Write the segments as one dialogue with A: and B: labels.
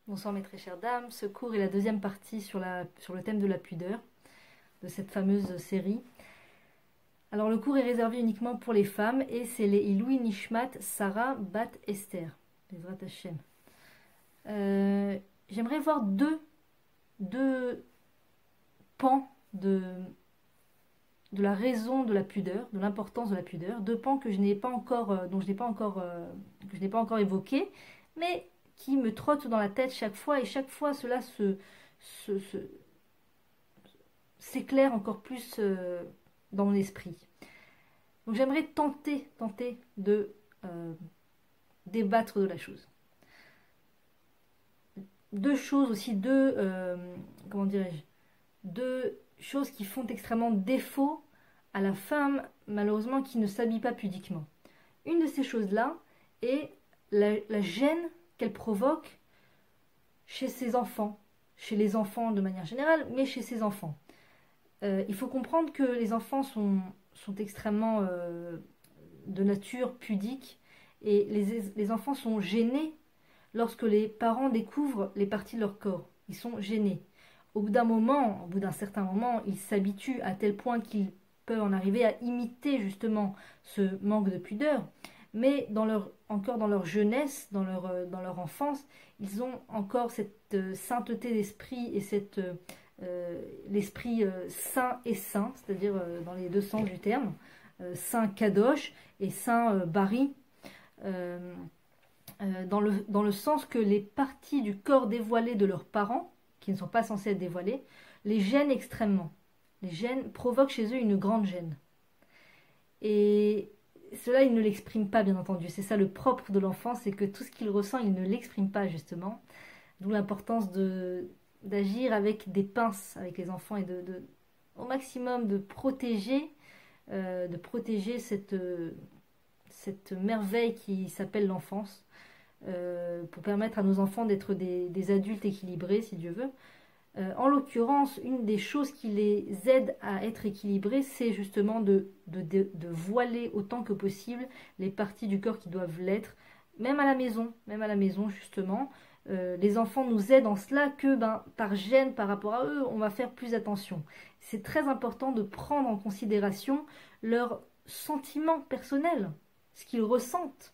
A: Bonsoir mes très chères dames, ce cours est la deuxième partie sur le thème de la pudeur, de cette fameuse série. Alors le cours est réservé uniquement pour les femmes et c'est les Iloui Nishmat Sarah Bat Esther. Bezrat Hashem. J'aimerais voir deux pans de la raison de la pudeur, de l'importance de la pudeur, deux pans que je n'ai pas encore, dont je n'ai pas encore, que je n'ai pas encore évoqués, mais qui me trottent dans la tête chaque fois, et chaque fois cela se- se- s'éclaire encore plus dans mon esprit. Donc j'aimerais tenter de débattre de la chose. Deux choses aussi, comment dirais-je, deux choses qui font extrêmement défaut à la femme, malheureusement, qui ne s'habille pas pudiquement. Une de ces choses-là est la gêne qu'elle provoque chez ses enfants, chez les enfants de manière générale, mais chez ses enfants. Il faut comprendre que les enfants sont extrêmement de nature pudique et les enfants sont gênés lorsque les parents découvrent les parties de leur corps. Ils sont gênés. Au bout d'un certain moment, ils s'habituent à tel point qu'ils peuvent en arriver à imiter justement ce manque de pudeur. Mais encore dans leur jeunesse, dans leur enfance, ils ont encore cette sainteté d'esprit et l'esprit saint et saint, c'est-à-dire dans les deux sens du terme, saint Kadosh et saint Bari, dans le sens que les parties du corps dévoilées de leurs parents, qui ne sont pas censées être dévoilées, les gênent extrêmement. Les gênent provoquent chez eux une grande gêne. Et cela, ils ne l'expriment pas, bien entendu. C'est ça le propre de l'enfant, c'est que tout ce qu'il ressent, il ne l'exprime pas, justement. D'où l'importance d'agir avec des pinces avec les enfants et au maximum de protéger cette merveille qui s'appelle l'enfance, pour permettre à nos enfants d'être des adultes équilibrés, si Dieu veut. En l'occurrence, une des choses qui les aide à être équilibrés, c'est justement de voiler autant que possible les parties du corps qui doivent l'être, même à la maison justement. Les enfants nous aident en cela que par gêne par rapport à eux, on va faire plus attention. C'est très important de prendre en considération leurs sentiments personnels, ce qu'ils ressentent.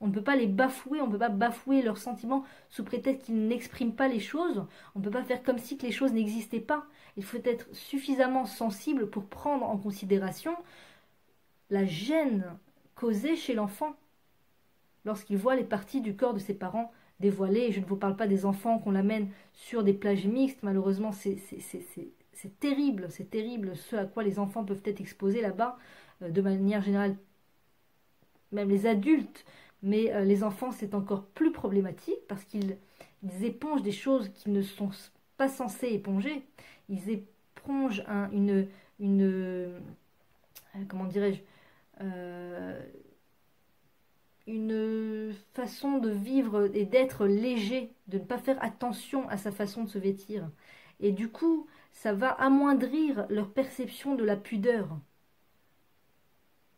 A: On ne peut pas les bafouer, on ne peut pas bafouer leurs sentiments sous prétexte qu'ils n'expriment pas les choses. On ne peut pas faire comme si que les choses n'existaient pas. Il faut être suffisamment sensible pour prendre en considération la gêne causée chez l'enfant lorsqu'il voit les parties du corps de ses parents dévoilées. Et je ne vous parle pas des enfants qu'on l'amène sur des plages mixtes. Malheureusement, c'est terrible ce à quoi les enfants peuvent être exposés là-bas, de manière générale, même les adultes. Mais les enfants, c'est encore plus problématique parce qu'ils épongent des choses qu'ils ne sont pas censés éponger. Ils épongent comment dirais-je, une façon de vivre et d'être léger, de ne pas faire attention à sa façon de se vêtir. Et du coup, ça va amoindrir leur perception de la pudeur.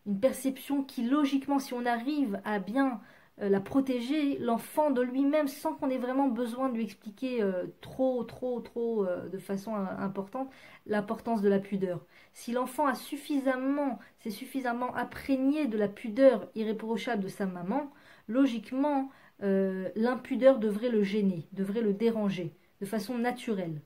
A: Une perception qui, logiquement, si on arrive à bien la protéger, l'enfant de lui-même, sans qu'on ait vraiment besoin de lui expliquer trop, de façon importante, l'importance de la pudeur. Si l'enfant s'est suffisamment imprégné de la pudeur irréprochable de sa maman, logiquement, l'impudeur devrait le gêner, devrait le déranger, de façon naturelle.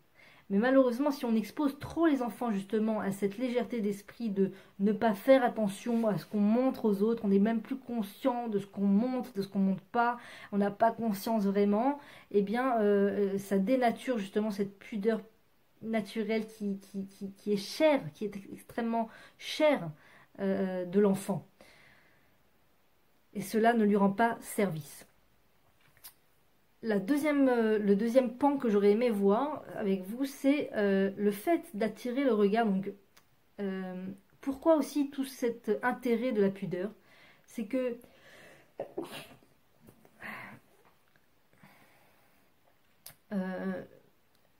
A: Mais malheureusement, si on expose trop les enfants justement à cette légèreté d'esprit de ne pas faire attention à ce qu'on montre aux autres, on n'est même plus conscient de ce qu'on montre, de ce qu'on montre pas, on n'a pas conscience vraiment, eh bien ça dénature justement cette pudeur naturelle qui est chère, qui est extrêmement chère de l'enfant. Et cela ne lui rend pas service. Le deuxième pan que j'aurais aimé voir avec vous, c'est le fait d'attirer le regard. Donc, pourquoi aussi tout cet intérêt de la pudeur? C'est que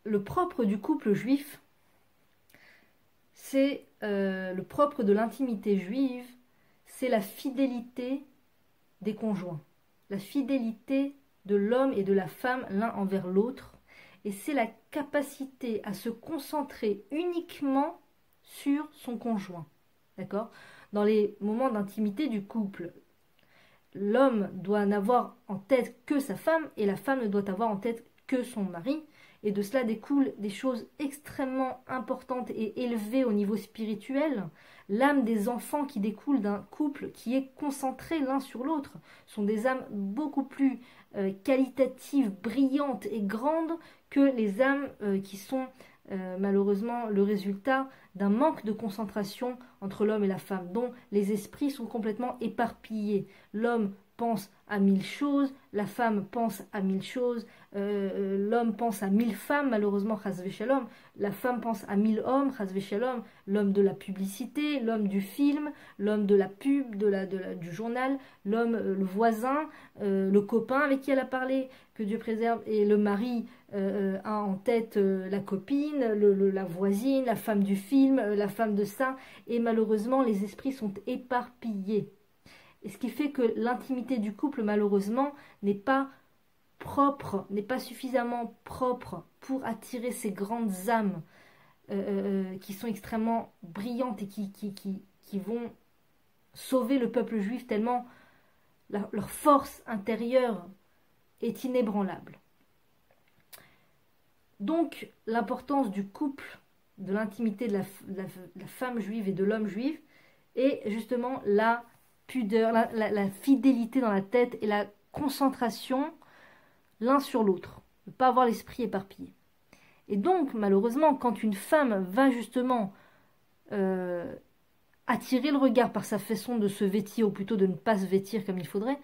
A: le propre du couple juif, c'est le propre de l'intimité juive, c'est la fidélité des conjoints, la fidélité de l'homme et de la femme l'un envers l'autre. Et c'est la capacité à se concentrer uniquement sur son conjoint. D'accord? Dans les moments d'intimité du couple, l'homme doit n'avoir en tête que sa femme et la femme ne doit avoir en tête que son mari. Et de cela découlent des choses extrêmement importantes et élevées au niveau spirituel. L'âme des enfants qui découle d'un couple qui est concentré l'un sur l'autre sont des âmes beaucoup plus qualitatives, brillantes et grandes que les âmes qui sont malheureusement le résultat d'un manque de concentration entre l'homme et la femme, dont les esprits sont complètement éparpillés. L'homme pense à 1000 choses, la femme pense à 1000 choses, l'homme pense à 1000 femmes, malheureusement, chas v'shalom, la femme pense à 1000 hommes, chas v'shalom, l'homme de la publicité, l'homme du film, l'homme de la pub, du journal, l'homme, le voisin, le copain avec qui elle a parlé, que Dieu préserve, et le mari a en tête la copine, la voisine, la femme du film, la femme de ça, et malheureusement, les esprits sont éparpillés. Et ce qui fait que l'intimité du couple, malheureusement, n'est pas propre, n'est pas suffisamment propre pour attirer ces grandes âmes qui sont extrêmement brillantes et qui vont sauver le peuple juif tellement leur force intérieure est inébranlable. Donc, l'importance du couple, de l'intimité de la femme juive et de l'homme juif est justement la pudeur, la fidélité dans la tête et la concentration l'un sur l'autre, ne pas avoir l'esprit éparpillé. Et donc, malheureusement, quand une femme va justement attirer le regard par sa façon de se vêtir, ou plutôt de ne pas se vêtir comme il faudrait,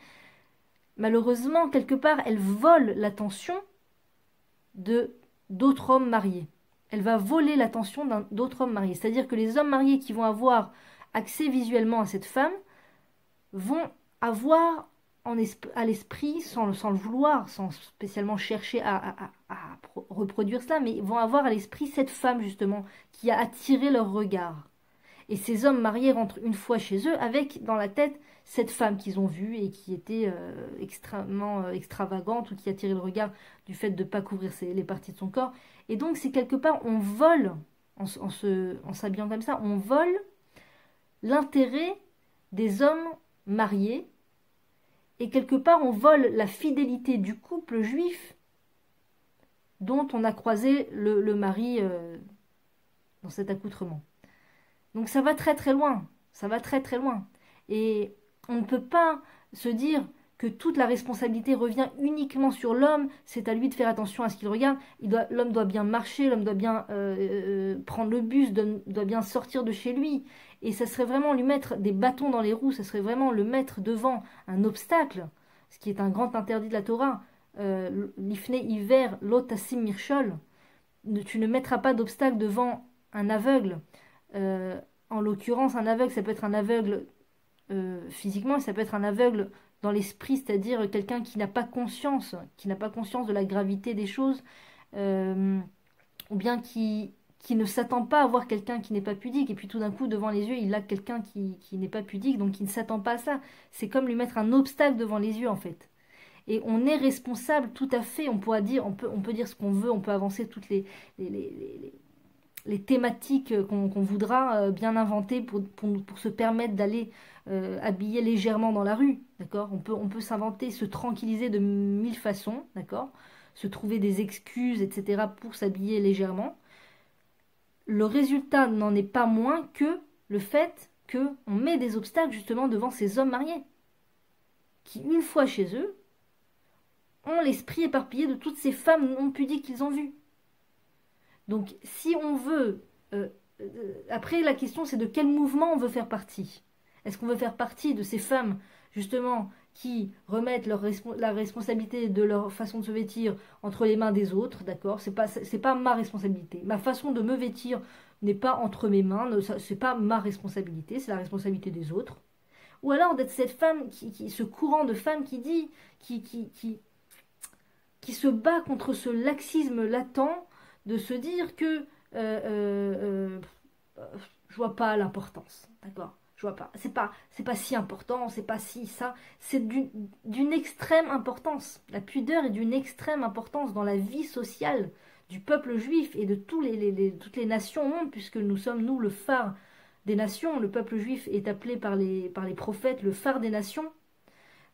A: malheureusement, quelque part, elle vole l'attention d'autres hommes mariés. Elle va voler l'attention d'autres hommes mariés. C'est-à-dire que les hommes mariés qui vont avoir accès visuellement à cette femme vont avoir à l'esprit, sans le vouloir, sans spécialement chercher à reproduire cela, mais vont avoir à l'esprit cette femme justement qui a attiré leur regard. Et ces hommes mariés rentrent une fois chez eux avec dans la tête cette femme qu'ils ont vue et qui était extrêmement extravagante ou qui attirait le regard du fait de ne pas couvrir les parties de son corps. Et donc c'est quelque part, on vole, en s'habillant comme ça, on vole l'intérêt des hommes mariés, et quelque part on vole la fidélité du couple juif dont on a croisé le mari dans cet accoutrement. Donc ça va très très loin, ça va très très loin. Et on ne peut pas se dire que toute la responsabilité revient uniquement sur l'homme, c'est à lui de faire attention à ce qu'il regarde. L'homme doit bien marcher, l'homme doit bien prendre le bus, doit bien sortir de chez lui. Et ça serait vraiment lui mettre des bâtons dans les roues, ça serait vraiment le mettre devant un obstacle, ce qui est un grand interdit de la Torah. L'ifne hiver, lotasim mirchol. Tu ne mettras pas d'obstacle devant un aveugle. En l'occurrence, un aveugle, ça peut être un aveugle physiquement, et ça peut être un aveugle dans l'esprit, c'est-à-dire quelqu'un qui n'a pas conscience de la gravité des choses, ou bien qui ne s'attend pas à voir quelqu'un qui n'est pas pudique, et puis tout d'un coup, devant les yeux, il a quelqu'un qui n'est pas pudique, donc qui ne s'attend pas à ça. C'est comme lui mettre un obstacle devant les yeux, en fait. Et on est responsable, tout à fait, on peut dire ce qu'on veut, on peut avancer toutes les thématiques qu'on voudra bien inventer pour se permettre d'aller habiller légèrement dans la rue, d'accord ? On peut s'inventer, se tranquilliser de 1000 façons, d'accord ? Se trouver des excuses, etc. pour s'habiller légèrement. Le résultat n'en est pas moins que le fait qu'on met des obstacles justement devant ces hommes mariés, qui une fois chez eux, ont l'esprit éparpillé de toutes ces femmes non pudiques qu'ils ont vues. Donc, si on veut... après, la question, c'est de quel mouvement on veut faire partie. Est-ce qu'on veut faire partie de ces femmes, justement, qui remettent la responsabilité de leur façon de se vêtir entre les mains des autres, d'accord ? C'est pas ma responsabilité. Ma façon de me vêtir n'est pas entre mes mains, c'est pas ma responsabilité, c'est la responsabilité des autres. Ou alors d'être cette femme, ce courant de femmes qui se bat contre ce laxisme latent, de se dire que je vois pas l'importance, d'accord ? Je vois pas. C'est pas si important, c'est pas si ça. C'est d'une extrême importance. La pudeur est d'une extrême importance dans la vie sociale du peuple juif et de toutes les nations au monde, puisque nous sommes, nous, le phare des nations. Le peuple juif est appelé par les prophètes le phare des nations.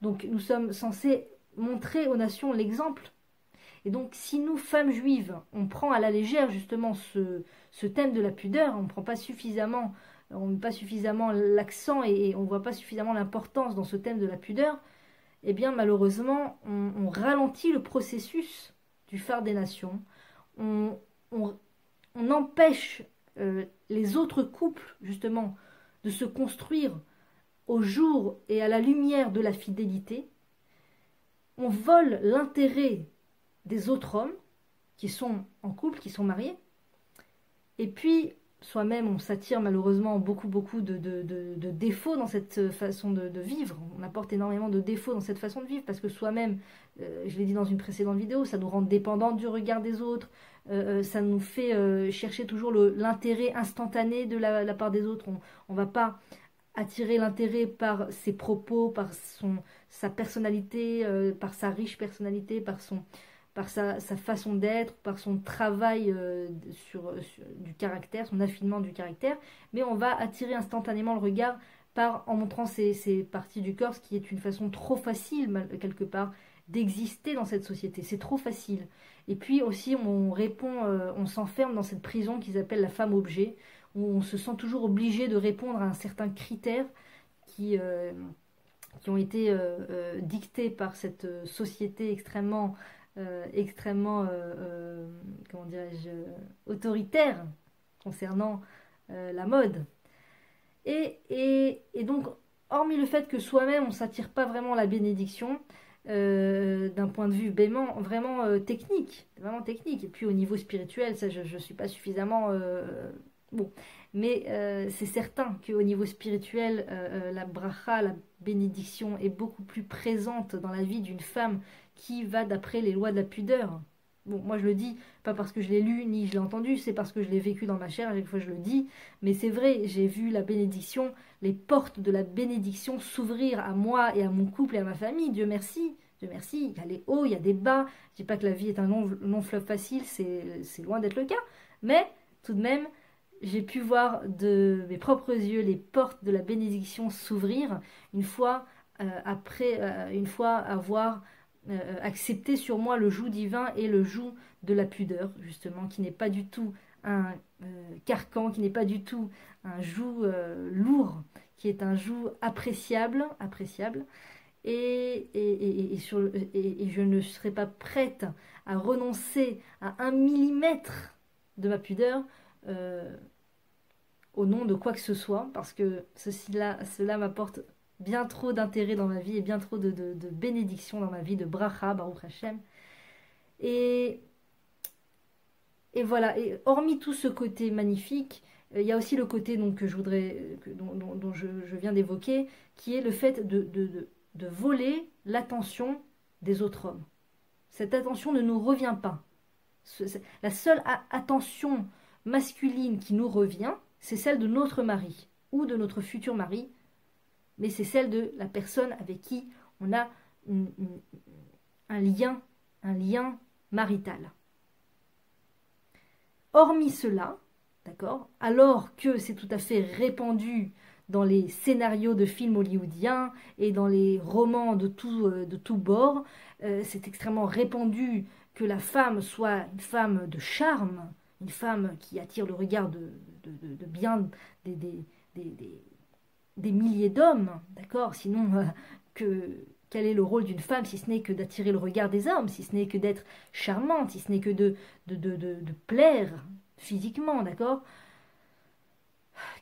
A: Donc nous sommes censés montrer aux nations l'exemple. Et donc si nous, femmes juives, on prend à la légère justement ce thème de la pudeur, on ne met pas suffisamment l'accent et on ne voit pas suffisamment l'importance dans ce thème de la pudeur, eh bien malheureusement on ralentit le processus du phare des nations, on, on, on empêche les autres couples justement de se construire au jour et à la lumière de la fidélité, on vole l'intérêt des autres hommes qui sont en couple, qui sont mariés, et puis soi-même on s'attire malheureusement beaucoup de défauts dans cette façon de vivre, on apporte énormément de défauts dans cette façon de vivre, parce que soi-même, je l'ai dit dans une précédente vidéo, ça nous rend dépendants du regard des autres, ça nous fait chercher toujours l'intérêt instantané de la part des autres, on ne va pas attirer l'intérêt par ses propos, par sa personnalité, par sa riche personnalité, par sa façon d'être, par son travail du caractère, son affinement du caractère, mais on va attirer instantanément le regard en montrant ces parties du corps, ce qui est une façon trop facile, quelque part, d'exister dans cette société. C'est trop facile. Et puis aussi, on s'enferme dans cette prison qu'ils appellent la femme objet, où on se sent toujours obligé de répondre à un certain critère qui ont été dictés par cette société extrêmement comment dirais-je, autoritaire concernant la mode. Et donc, hormis le fait que soi-même, on ne s'attire pas vraiment la bénédiction, d'un point de vue vraiment technique, et puis au niveau spirituel, ça je ne suis pas suffisamment... bon, mais c'est certain qu'au niveau spirituel, la bracha, la bénédiction est beaucoup plus présente dans la vie d'une femme qui va d'après les lois de la pudeur. Bon, moi je le dis, pas parce que je l'ai lu ni je l'ai entendu, c'est parce que je l'ai vécu dans ma chair, à chaque fois je le dis, mais c'est vrai, j'ai vu la bénédiction, les portes de la bénédiction s'ouvrir à moi et à mon couple et à ma famille, Dieu merci. Dieu merci, il y a les hauts, il y a des bas, je dis pas que la vie est un long fleuve facile, c'est loin d'être le cas, mais tout de même, j'ai pu voir de mes propres yeux les portes de la bénédiction s'ouvrir une fois avoir accepté sur moi le joug divin et le joug de la pudeur, justement, qui n'est pas du tout un carcan, qui n'est pas du tout un joug lourd, qui est un joug appréciable, et je ne serai pas prête à renoncer à 1 millimètre de ma pudeur au nom de quoi que ce soit, parce que cela m'apporte bien trop d'intérêt dans ma vie et bien trop de bénédiction dans ma vie, de bracha, Baruch Hashem. Et voilà, et hormis tout ce côté magnifique, il y a aussi le côté donc, que je voudrais, dont je viens d'évoquer, qui est le fait de voler l'attention des autres hommes. Cette attention ne nous revient pas. La seule attention masculine qui nous revient, c'est celle de notre mari ou de notre futur mari, mais c'est celle de la personne avec qui on a un lien marital. Hormis cela, d'accord, alors que c'est tout à fait répandu dans les scénarios de films hollywoodiens et dans les romans de tout bord, c'est extrêmement répandu que la femme soit une femme de charme, une femme qui attire le regard de bien des milliers d'hommes, d'accord? Sinon, quel est le rôle d'une femme si ce n'est que d'attirer le regard des hommes, si ce n'est que d'être charmante, si ce n'est que de plaire physiquement, d'accord?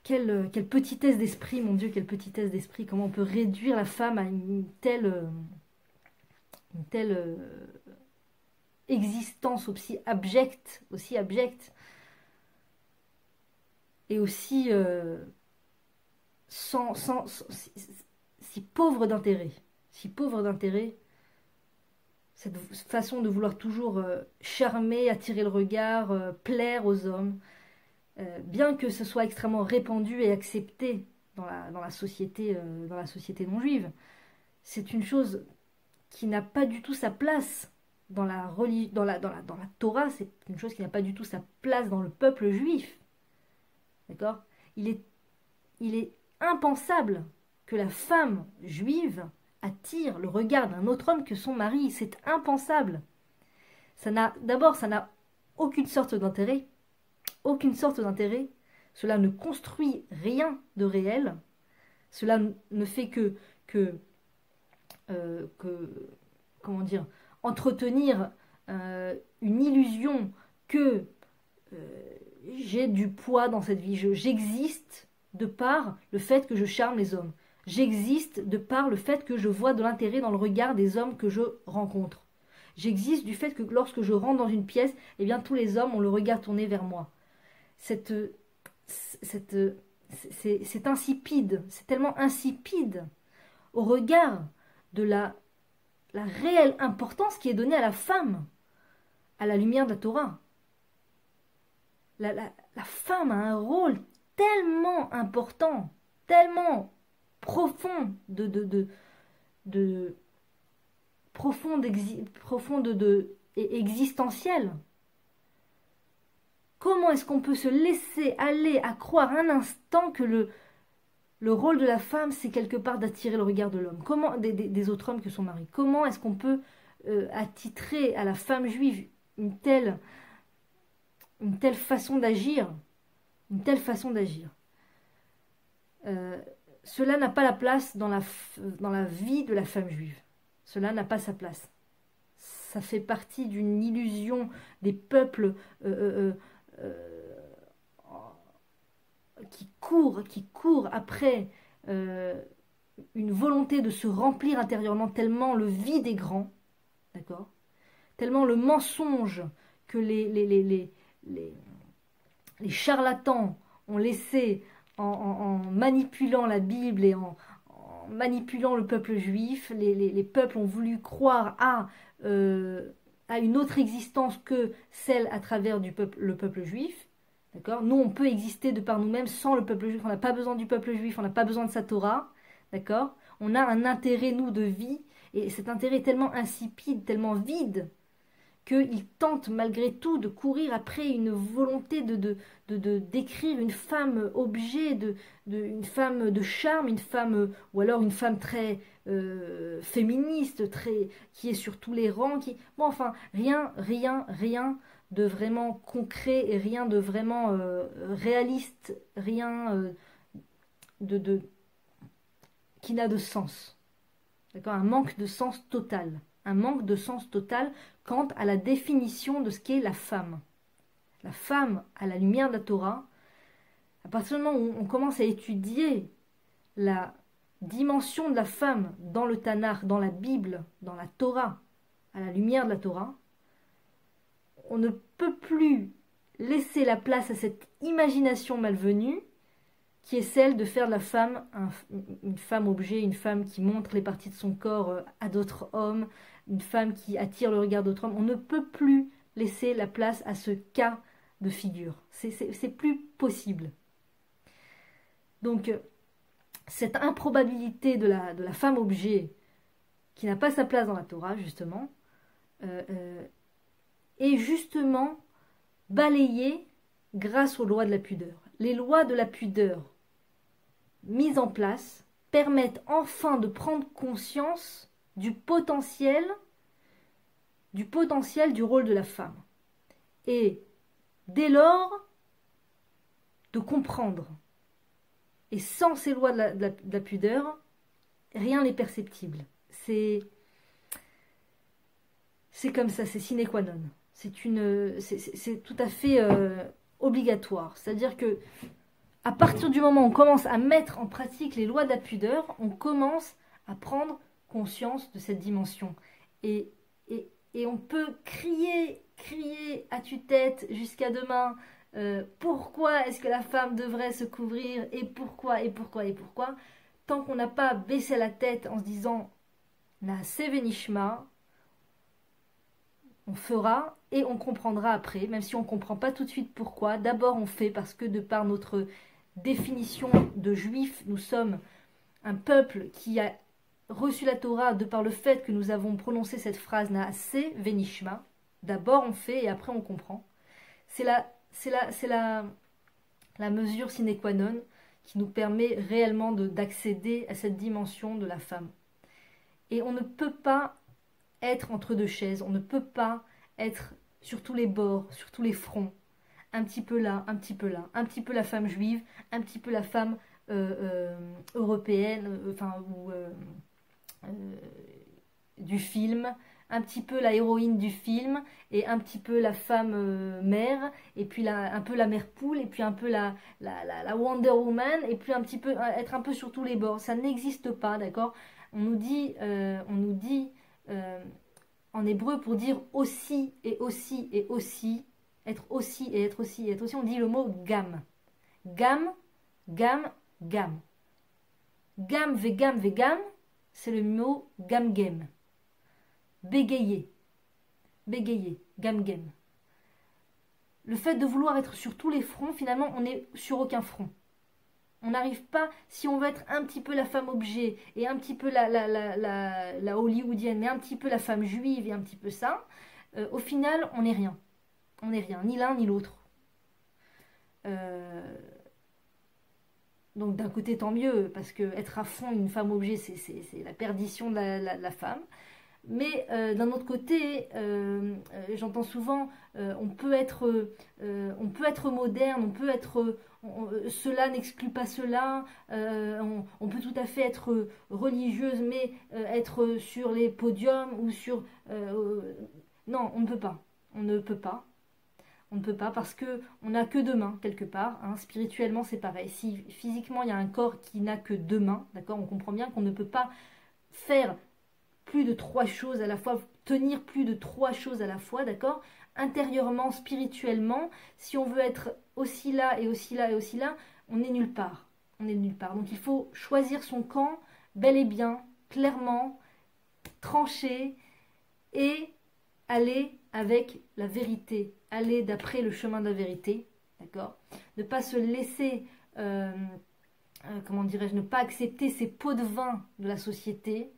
A: Quelle petitesse d'esprit, mon Dieu, quelle petitesse d'esprit, comment on peut réduire la femme à une telle existence aussi abjecte, et aussi si pauvre d'intérêt, cette façon de vouloir toujours charmer, attirer le regard, plaire aux hommes, bien que ce soit extrêmement répandu et accepté dans la société non juive. C'est une chose qui n'a pas du tout sa place dans la Torah, c'est une chose qui n'a pas du tout sa place dans le peuple juif. D'accord? Il est impensable que la femme juive attire le regard d'un autre homme que son mari. C'est impensable. D'abord, ça n'a aucune sorte d'intérêt. Aucune sorte d'intérêt. Cela ne construit rien de réel. Cela ne fait comment dire, entretenir une illusion que j'ai du poids dans cette vie. J'existe de par le fait que je charme les hommes. J'existe de par le fait que je vois de l'intérêt dans le regard des hommes que je rencontre. J'existe du fait que lorsque je rentre dans une pièce, eh bien tous les hommes ont le regard tourné vers moi. C'est insipide, c'est tellement insipide au regard de la réelle importance qui est donnée à la femme, à la lumière de la Torah. La femme a un rôle tellement important, tellement profond et existentiel. Comment est-ce qu'on peut se laisser aller à croire un instant que le rôle de la femme, c'est quelque part d'attirer le regard de l'homme, des autres hommes que son mari? Comment est-ce qu'on peut attitrer à la femme juive une telle façon d'agir, cela n'a pas la place dans la vie de la femme juive. Cela n'a pas sa place. Ça fait partie d'une illusion des peuples qui courent après une volonté de se remplir intérieurement, tellement le vide est grand, d'accord? Tellement le mensonge que les charlatans ont laissé en manipulant la Bible et en manipulant le peuple juif. Les peuples ont voulu croire à une autre existence que celle à travers le peuple juif. D'accord? Nous, on peut exister de par nous-mêmes sans le peuple juif. On n'a pas besoin du peuple juif, on n'a pas besoin de sa Torah. D'accord? On a un intérêt, nous, de vie. Et cet intérêt est tellement insipide, tellement vide, qu'il tente malgré tout de courir après une volonté d'écrire une femme objet, une femme de charme, une femme, ou alors une femme très féministe, qui est sur tous les rangs, bon, enfin, rien de vraiment concret et rien de vraiment réaliste, rien qui n'a de sens. D'accord? Un manque de sens total. Un manque de sens total quant à la définition de ce qu'est la femme. La femme, à la lumière de la Torah, à partir du moment où on commence à étudier la dimension de la femme dans le Tanakh, dans la Bible, dans la Torah, à la lumière de la Torah, on ne peut plus laisser la place à cette imagination malvenue qui est celle de faire de la femme une femme objet, une femme qui montre les parties de son corps à d'autres hommes, une femme qui attire le regard d'autres hommes. On ne peut plus laisser la place à ce cas de figure. C'est plus possible. Donc, cette improbabilité de la femme objet qui n'a pas sa place dans la Torah, justement, est justement balayée grâce aux lois de la pudeur. Les lois de la pudeur mises en place permettent enfin de prendre conscience du potentiel du rôle de la femme. Et dès lors, de comprendre. Et sans ces lois de la pudeur, rien n'est perceptible. C'est comme ça, c'est sine qua non. C'est tout à fait obligatoire. C'est-à-dire que à partir du moment où on commence à mettre en pratique les lois de la pudeur, on commence à prendre conscience de cette dimension. Et on peut crier à tue-tête jusqu'à demain, pourquoi est-ce que la femme devrait se couvrir, et pourquoi, tant qu'on n'a pas baissé la tête en se disant la Sevenishma, on fera et on comprendra après, même si on ne comprend pas tout de suite pourquoi. D'abord on fait parce que de par notre définition de juif, nous sommes un peuple qui a reçu la Torah de par le fait que nous avons prononcé cette phrase Naaseh Venishma. D'abord on fait et après on comprend. C'est la mesure sine qua non qui nous permet réellement d'accéder à cette dimension de la femme. Et on ne peut pas être entre deux chaises, on ne peut pas être sur tous les bords, sur tous les fronts, un petit peu là, un petit peu là, un petit peu la femme juive, un petit peu la femme européenne, du film, un petit peu la héroïne du film, et un petit peu la femme mère, et puis un peu la mère poule, et puis un peu la Wonder Woman, et puis un petit peu être un peu sur tous les bords. Ça n'existe pas, d'accord? On nous dit en hébreu pour dire aussi et aussi et aussi, être aussi et être aussi et être aussi, on dit le mot gam. Gam, gam, gam. Gam, vegam, vegam, c'est le mot gamgem. Bégayer, bégayer, gamgem. Le fait de vouloir être sur tous les fronts, finalement, on n'est sur aucun front. On n'arrive pas, si on veut être un petit peu la femme objet, et un petit peu la hollywoodienne, mais un petit peu la femme juive, et un petit peu ça, au final, on n'est rien. On n'est rien, ni l'un ni l'autre. Donc d'un côté, tant mieux, parce que être à fond une femme objet, c'est la perdition de la femme. Mais d'un autre côté, j'entends souvent, on peut être moderne, on peut être, cela n'exclut pas cela, on peut tout à fait être religieuse, mais être sur les podiums ou sur... non, on ne peut pas. On ne peut pas. On ne peut pas parce que on n'a que deux mains quelque part. Hein. Spirituellement, c'est pareil. Si physiquement, il y a un corps qui n'a que deux mains, d'accord, on comprend bien qu'on ne peut pas faire plus de trois choses à la fois, tenir plus de trois choses à la fois, d'accord? Intérieurement, spirituellement, si on veut être aussi là et aussi là et aussi là, on n'est nulle part. On est nulle part. Donc il faut choisir son camp bel et bien, clairement, trancher et aller avec la vérité, aller d'après le chemin de la vérité, d'accord? Ne pas se laisser, comment dirais-je, ne pas accepter ces pots de vin de la société,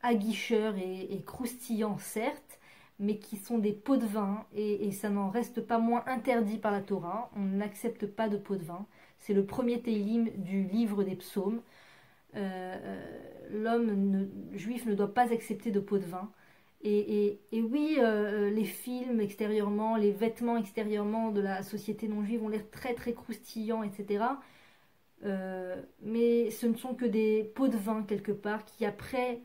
A: aguicheurs et croustillants certes, mais qui sont des pots de vin et ça n'en reste pas moins interdit par la Torah. On n'accepte pas de pots de vin. C'est le premier télim du livre des psaumes. L'homme juif ne doit pas accepter de pots de vin. Et oui, les films extérieurement, les vêtements extérieurement de la société non juive ont l'air très très croustillants, etc. Mais ce ne sont que des pots de vin quelque part qui après,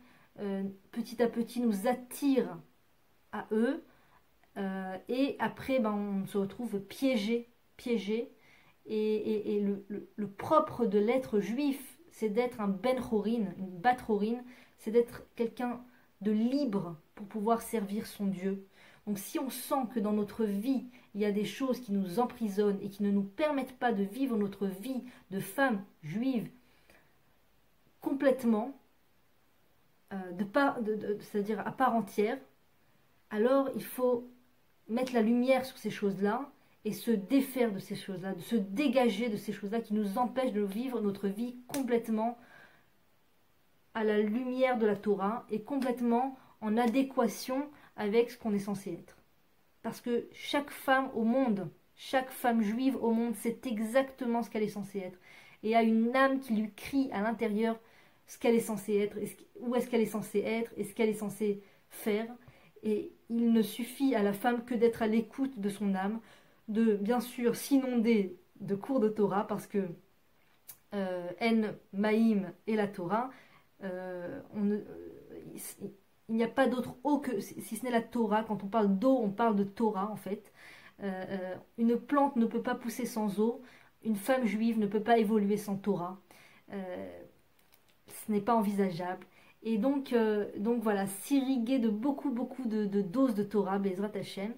A: petit à petit, nous attirent à eux. Et après, ben, on se retrouve piégé. Et le propre de l'être juif, c'est d'être un ben chorin, une bat chorin, c'est d'être quelqu'un de libre pour pouvoir servir son Dieu. Donc si on sent que dans notre vie, il y a des choses qui nous emprisonnent et qui ne nous permettent pas de vivre notre vie de femme juive complètement, c'est-à-dire à part entière, alors il faut mettre la lumière sur ces choses-là et se défaire de ces choses-là, de se dégager de ces choses-là qui nous empêchent de vivre notre vie complètement à la lumière de la Torah et complètement en adéquation avec ce qu'on est censé être. Parce que chaque femme au monde, chaque femme juive au monde, c'est exactement ce qu'elle est censée être. Et a une âme qui lui crie à l'intérieur ce qu'elle est censée être, où est-ce qu'elle est censée être, et ce qu'elle est censée faire. Et il ne suffit à la femme que d'être à l'écoute de son âme, de bien sûr s'inonder de cours de Torah, parce que En Maïm et la Torah, il n'y a pas d'autre eau que, si ce n'est la Torah. Quand on parle d'eau, on parle de Torah en fait. Une plante ne peut pas pousser sans eau, une femme juive ne peut pas évoluer sans Torah. Ce n'est pas envisageable. Et donc voilà, s'irriguer de beaucoup de doses de Torah, Bezrat Hashem,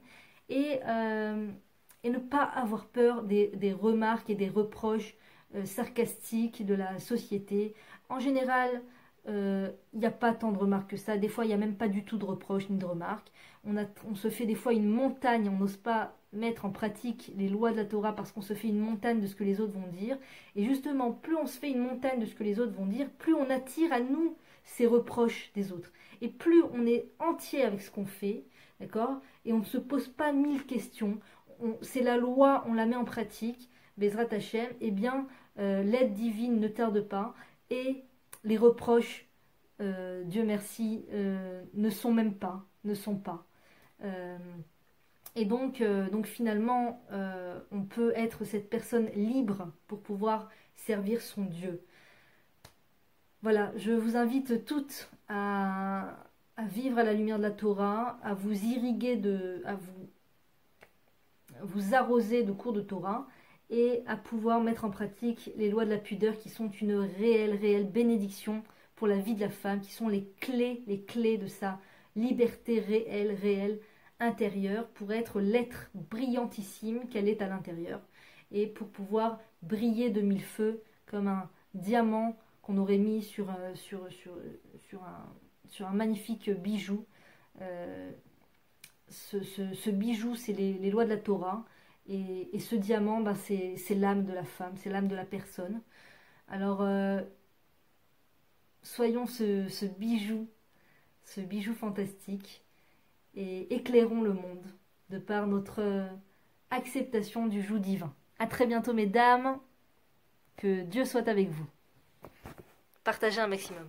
A: et ne pas avoir peur des remarques et des reproches sarcastiques de la société. En général, il n'y a pas tant de remarques que ça. Des fois, il n'y a même pas du tout de reproches ni de remarques. On se fait des fois une montagne, on n'ose pas mettre en pratique les lois de la Torah parce qu'on se fait une montagne de ce que les autres vont dire. Et justement, plus on se fait une montagne de ce que les autres vont dire, plus on attire à nous ces reproches des autres. Et plus on est entier avec ce qu'on fait, d'accord? Et on ne se pose pas mille questions. C'est la loi, on la met en pratique. Bezrat Hashem, eh bien, l'aide divine ne tarde pas. Et les reproches, Dieu merci, ne sont même pas, ne sont pas. Et donc finalement, on peut être cette personne libre pour pouvoir servir son Dieu. Voilà, je vous invite toutes à vivre à la lumière de la Torah, à vous irriguer, à vous arroser de cours de Torah et à pouvoir mettre en pratique les lois de la pudeur qui sont une réelle bénédiction pour la vie de la femme, qui sont les clés de sa liberté réelle, intérieure, pour être l'être brillantissime qu'elle est à l'intérieur et pour pouvoir briller de mille feux comme un diamant qu'on aurait mis sur un magnifique bijou. Ce bijou, c'est les lois de la Torah. Et ce diamant, ben, c'est l'âme de la femme, c'est l'âme de la personne. Alors, soyons ce bijou fantastique et éclairons le monde de par notre acceptation du joug divin. À très bientôt, mesdames. Que Dieu soit avec vous. Partagez un maximum.